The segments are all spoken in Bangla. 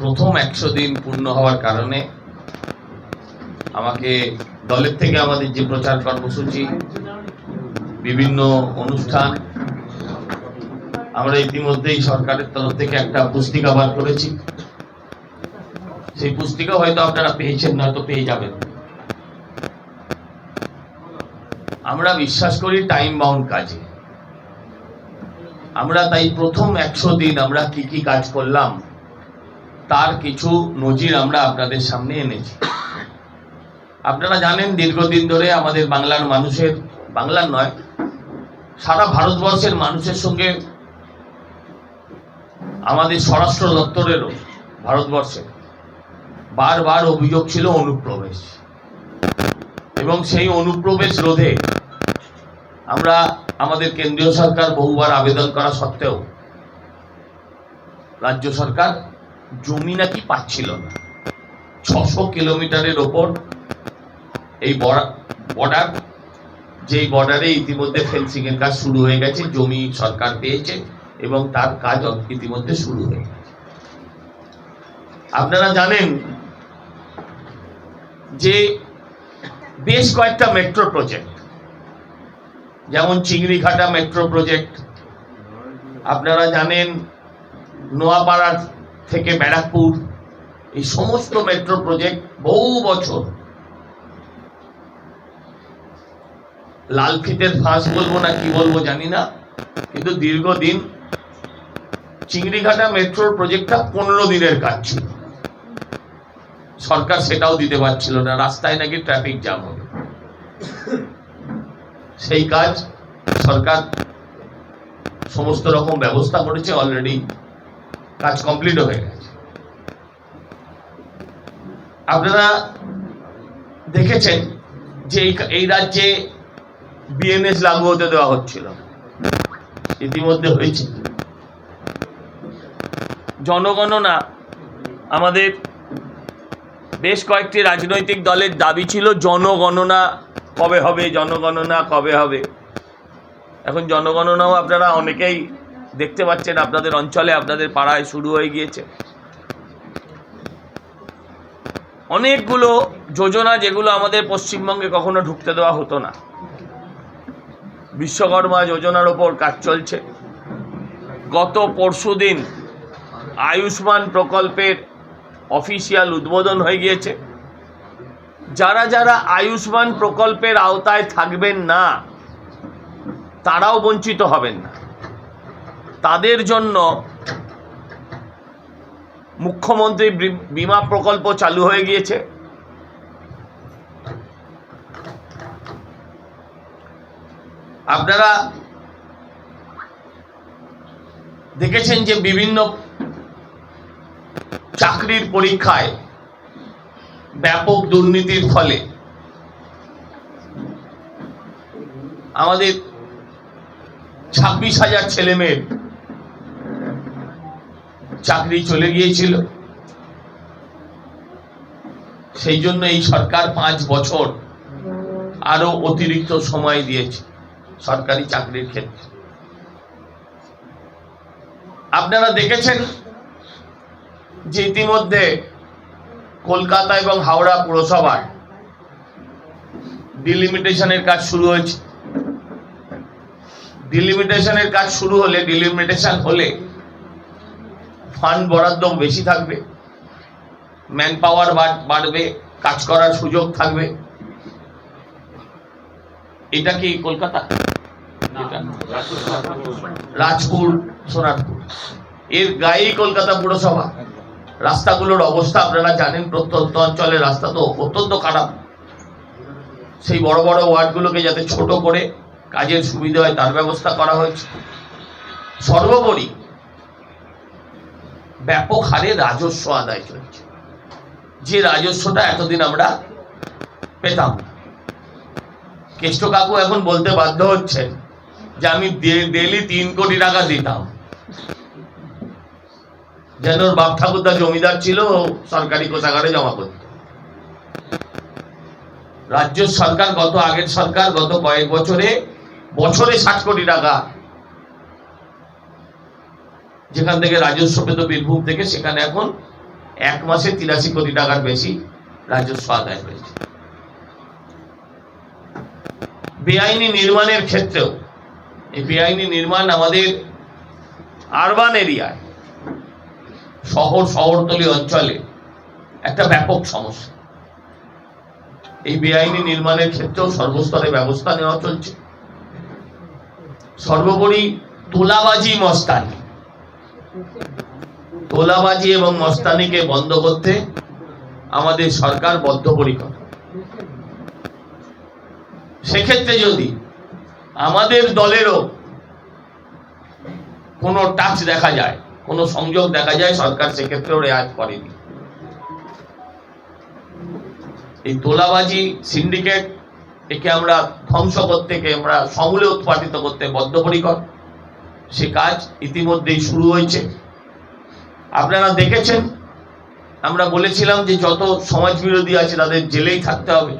প্রথম 100 দিন পূর্ণ হওয়ার কারণে আমাকে দলের থেকে আমাদের যে প্রচার কর্মসূচি, বিভিন্ন অনুষ্ঠান, আমরা ইতিমধ্যেই সরকারের তরফ থেকে একটা পুস্তিকা বার করেছি। সেই পুস্তিকা হয়তো আপনারা পেয়েছেন, নয়তো পেয়ে যাবেন। আমরা বিশ্বাস করি টাইম বাউন্ড কাজে। আমরা তাই প্রথম 100 দিন আমরা কি কি কাজ করলাম তার কিছু নজির আমরা আপনাদের সামনে এনেছি। আপনারা জানেন দীর্ঘদিন ধরে আমাদের বাংলার মানুষের, বাংলার নয় সারা ভারতবর্ষের মানুষের সঙ্গে আমাদের স্বরাষ্ট্র দপ্তরেরও ভারতবর্ষে বারবার অভিযোগ ছিল অনুপ্রবেশ, এবং সেই অনুপ্রবেশ রোধে আমরা আমাদের কেন্দ্রীয় সরকার বহুবার আবেদন করা সত্ত্বেও রাজ্য সরকার জমি নাকি পাচ্ছিল না। 600 কিলোমিটারের ওপর এই বর্ডার, যেই বর্ডারে ইতিমধ্যে ফেন্সিং এর কাজ শুরু হয়ে গেছে, জমি সরকার পেয়েছে এবং তার কাজ ইতিমধ্যে শুরু হয়ে গেছে। আপনারা জানেন যে বেশ কয়েকটা মেট্রো প্রজেক্ট, যেমন চিংড়িঘাটা মেট্রো প্রজেক্ট, আপনারা জানেন নোয়াপাড়া থেকে ব্যারাকপুর, এই সমস্ত মেট্রো প্রজেক্ট বহু বছর লাল ফিতের ফাঁস বলবো না কি বলবো জানি না, কিন্তু দীর্ঘদিন চিংড়িঘাটা মেট্রোর প্রজেক্টটা 15 দিনের কাজ ছিল। সরকার সেটাও দিতে পারছিল না, রাস্তায় নাকি ট্রাফিক জ্যাম হবে। সেই কাজ সরকার সমস্ত রকম ব্যবস্থা করেছে, অলরেডি কাজ কমপ্লিট হয়ে গেছে। আপনারা দেখেছেন যে এই রাজ্যে বিএনএস লাগু হতে দেওয়া হচ্ছিল, ইতিমধ্যে হয়েছে। জনগণনা, আমাদের বেশ কয়েকটি রাজনৈতিক দলের দাবি ছিল জনগণনা কবে হবে, জনগণনা কবে হবে। এখন জনগণনাও আপনারা অনেকেই দেখতে পাচ্ছেন, আপনাদের অঞ্চলে, আপনাদের পাড়ায় শুরু হয়ে গিয়েছে। অনেকগুলো যোজনা যেগুলো আমাদের পশ্চিমবঙ্গে কখনো ঢুকতে দেওয়া হতো না, বিশ্বকর্মা যোজনার ওপর কাজ চলছে। গত পরশুদিন আয়ুষ্মান প্রকল্পের অফিসিয়াল উদ্বোধন হয়ে গিয়েছে। যারা যারা আয়ুষ্মান প্রকল্পের আওতায় থাকবেন না তারাও বঞ্চিত হবেন না। তাদের জন্য মুখ্যমন্ত্রী বীমা প্রকল্প চালু হয়ে গিয়েছে। আপনারা দেখেছেন যে বিভিন্ন চাকরির পরীক্ষায় ব্যাপক দুর্নীতির ফলে আমাদের 26,000 ছেলেমেয়ের চাকরি চলে গিয়েছিল। সেই জন্য এই সরকার 5 বছর আরো অতিরিক্ত সময় দিয়েছে সরকারি চাকরির ক্ষেত্রে। আপনারা দেখেছেন যে ইতিমধ্যে কলকাতা এবং হাওড়া পুরসভার ডিলিমিটেশনের কাজ শুরু হয়েছে। ডিলিমিটেশনের কাজ শুরু হলে, ডিলিমিটেশন হলে ফান্ড বরাদ্দ বেশি থাকবে, ম্যান পাওয়ার বাড়বে, কাজ করার সুযোগ থাকবে। এটা কি কলকাতা? রাজপুর, সোনারপুর, এর গায়েই কলকাতা পুরসভা। রাস্তাগুলোর অবস্থা আপনারা জানেন, প্রত্যন্ত অঞ্চলের রাস্তা তো অত্যন্ত খারাপ। সেই বড় বড় ওয়ার্ডগুলোকে যাতে ছোট করে কাজের সুবিধা হয় তার ব্যবস্থা করা হয়েছে। সর্বোপরি ব্যাপক হারে রাজস্ব আদায় চলছে, যে রাজস্বটা এতদিন আমরা পেতাম না। কেষ্ট কাকু এখন বলতে বাধ্য হচ্ছেন যে আমি ডেলি 3 কোটি টাকা দিতাম, যেন ওর বাপ ঠাকুরদা জমিদার ছিল, সরকারি কোষাগারে জমা করত। রাজ্য সরকার, আগের সরকার গত কয়েক বছরে 60 কোটি টাকা যেখান থেকে রাজস্ব পেত বীরভূম থেকে, সেখানে এখন এক মাসে 83 কোটি টাকার বেশি রাজস্ব আদায় হয়েছে। বেআইনি নির্মাণের ক্ষেত্রেও এই বেআইনি নির্মাণ আমাদের আরবান এরিয়ায়, শহরতলি অঞ্চলে একটা ব্যাপক সমস্যা। এই বেআইনি নির্মাণের ক্ষেত্রেও সর্বস্তরে ব্যবস্থা নেওয়া চলছে। সর্বোপরি তোলাবাজি এবং মস্তানিকে বন্ধ করতে আমাদের সরকার বদ্ধপরিকর। সেক্ষেত্রে যদি আমাদের দলেরও কোনো টাচ দেখা যায়, কোনো সংযোগ দেখা যায়, সরকার সেক্ষেত্রেও রেয়াত করেনি। এই তোলাবাজি সিন্ডিকেট, একে আমরা ধ্বংস করতে, একে আমরা সমূলে উৎপাটিত করতে বদ্ধপরিকর। সে কাজ ইতিমধ্যেই শুরু হয়েছে। আপনারা দেখেছেন, আমরা বলেছিলাম যে যত সমাজ বিরোধী আছে তাদের জেলেই থাকতে হবে।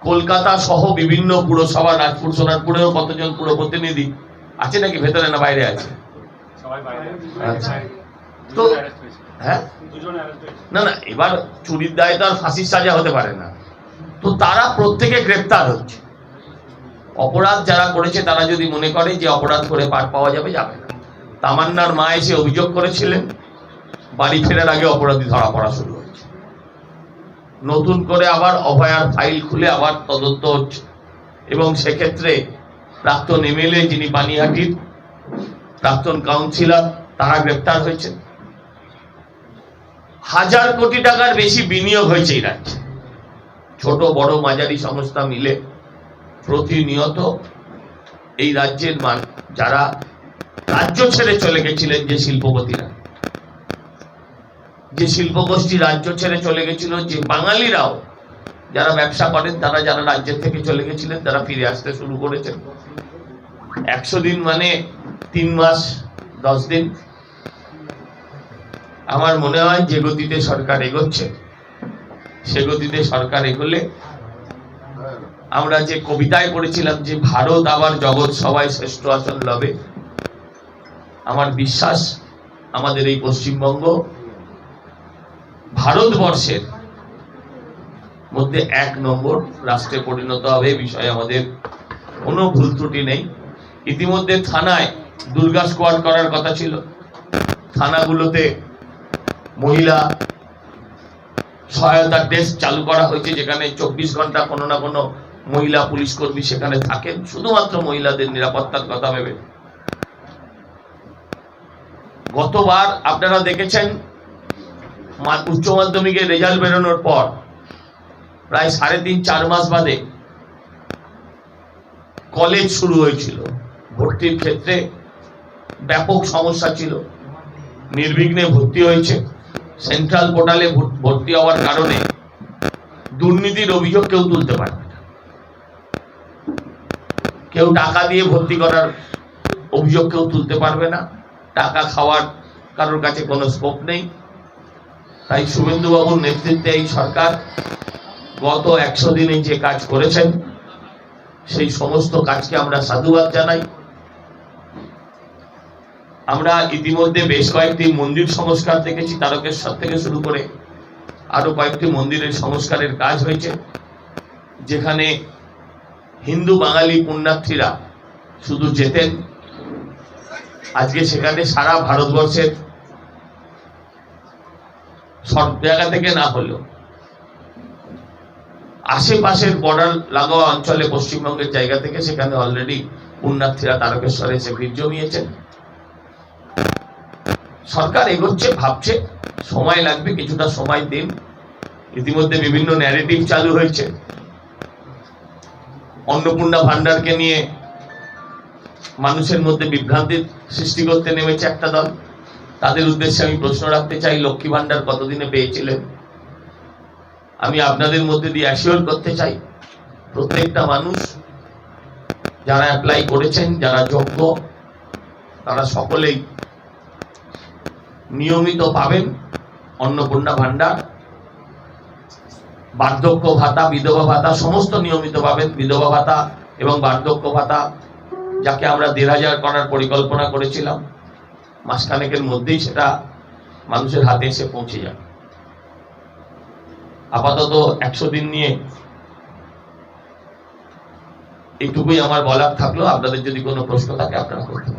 কলকাতা সহ বিভিন্ন পুরসভা, রাজপুর সোনারপুরেও কতজন পুর প্রতিনিধি আছে নাকি ভেতরে, না বাইরে আছে? আচ্ছা, তো হ্যাঁ, না না, এবার চুরির দায়ে তো আর ফাঁসির সাজা হতে পারে না। তো তারা প্রত্যেকে গ্রেপ্তার হচ্ছে। অপরাধ যারা করেছে তারা যদি মনে করে যে অপরাধ করে পার পাওয়া যাবে, যাবে না। তামান্নার মা এসে অভিযোগ করেছিলেন, বাড়ি ফেরার আগে অপরাধী ধরা পড়া শুরু হয়েছে। নতুন করে আবার অভয়ার ফাইল খুলে আবার তদন্ত হচ্ছে, এবং সেক্ষেত্রে প্রাক্তন এমএলএ, যিনি পানিহাটির প্রাক্তন কাউন্সিলর, তারা গ্রেপ্তার হয়েছে। 1000 কোটি টাকার বেশি বিনিয়োগ হয়েছে এই রাজ্যে। ছোট বড় মাঝারি সংস্থা মিলে প্রতিনিয়ত এই রাজ্যের যারা রাজ্য ছেড়ে চলে গেছিলেন, যে শিল্পপতিরা, যে শিল্পগোষ্ঠী রাজ্য ছেড়ে চলে গেছিল, যে বাঙালিরাও যারা ব্যবসা করেন, তারা যারা রাজ্যের থেকে চলে গেছিলেন, তারা ফিরে আসতে শুরু করেছেন। 100 দিন মানে 3 মাস 10 দিন। আমার মনে হয় যে গতিতে সরকার এগোচ্ছে, সে গতিতে সরকার এগোলে আমরা যে কবিতায় পড়েছিলাম যে ভারত আবার জগৎ সবাই শ্রেষ্ঠ আসন লবে, আমার বিশ্বাস আমাদের এই পশ্চিমবঙ্গ ভারতবর্ষের মধ্যে 1 নম্বর রাষ্ট্রে পরিণত হবে। এই বিষয়ে আমাদের কোনো ভুল ত্রুটি নেই। ইতিমধ্যে থানায় দুর্গা স্কোয়াড করার কথা ছিল। থানাগুলোতে মহিলা সহায়তা ডেস্ক চালু করা হয়েছে, যেখানে 24 ঘন্টা কোনো না কোনো মহিলা পুলিশ কর্মী সেখানে থাকেন, শুধুমাত্র মহিলাদের নিরাপত্তার কথা ভেবে। গতবার আপনারা দেখেছেন, উচ্চ মাধ্যমিকের রেজাল্ট বেরোনোর পর প্রায় 3.5-4 মাস বাদে কলেজ শুরু হয়েছিল। ভর্তির ক্ষেত্রে ব্যাপক সমস্যা ছিল, নির্বিঘ্নে ভর্তি হয়েছে। সেন্ট্রাল পোর্টালে ভর্তি হওয়ার কারণে দুর্নীতির অভিযোগ কেউ তুলতে পারবে না, কেউ টাকা দিয়ে ভর্তি করার অভিযোগ কেউ তুলতে পারবে না, টাকা খাওয়ার কারোর কাছে কোনো স্কোপ নেই। তাই শুভেন্দুবাবুর নেতৃত্বে এই সরকার গত 100 দিনে যে কাজ করেছেন, সেই সমস্ত কাজকে আমরা সাধুবাদ জানাই। আমরা ইতিমধ্যে বেশ কয়েকটি মন্দির সংস্কার দেখেছি, তারকেশ্বর থেকে শুরু করে আরো কয়েকটি মন্দিরের সংস্কারের কাজ হয়েছে, যেখানে হিন্দু বাঙালি পুণ্যার্থীরা শুধু যেতেন। আজকে সেখানে সারা ভারতবর্ষের সব জায়গা থেকে না হলেও আশেপাশের বর্ডার লাগোয়া অঞ্চলে, পশ্চিমবঙ্গের জায়গা থেকে সেখানে অলরেডি পুণ্যার্থীরা তারকেশ্বরে এসে ভিড় জমিয়েছেন। সরকার এগোচ্ছে, ভাবছে, সময় লাগবে, কিছুটা সময় দিন। ইতিমধ্যে বিভিন্ন ন্যারেটিভ চালু হয়েছে। অন্নপূর্ণা ভান্ডারকে নিয়ে মানুষের মধ্যে বিভ্রান্তির সৃষ্টি করতে নেমেছে একটা দল। তাদের উদ্দেশ্যে আমি প্রশ্ন রাখতে চাই, লক্ষ্মী ভান্ডার কতদিনে পেয়েছিলেন? আমি আপনাদের মধ্যে দিয়ে অ্যাসিওর করতে চাই, প্রত্যেকটা মানুষ যারা অ্যাপ্লাই করেছেন, যারা যোগ্য, তারা সকলেই নিয়মিত পাবেন অন্নপূর্ণা ভান্ডার। বার্ধক্য ভাতা, বিধবা ভাতা সমস্ত নিয়মিত পাবেন। বিধবা ভাতা এবং বার্ধক্য ভাতা, যাকে আমরা 1,500 করার পরিকল্পনা করেছিলাম, মাসখানেকের মধ্যেই সেটা মানুষের হাতে এসে পৌঁছে যাবে। আপাতত 100 দিন নিয়ে এইটুকুই আমার বলার থাকলো। আপনাদের যদি কোনো প্রশ্ন থাকে আপনারা করতে পারেন।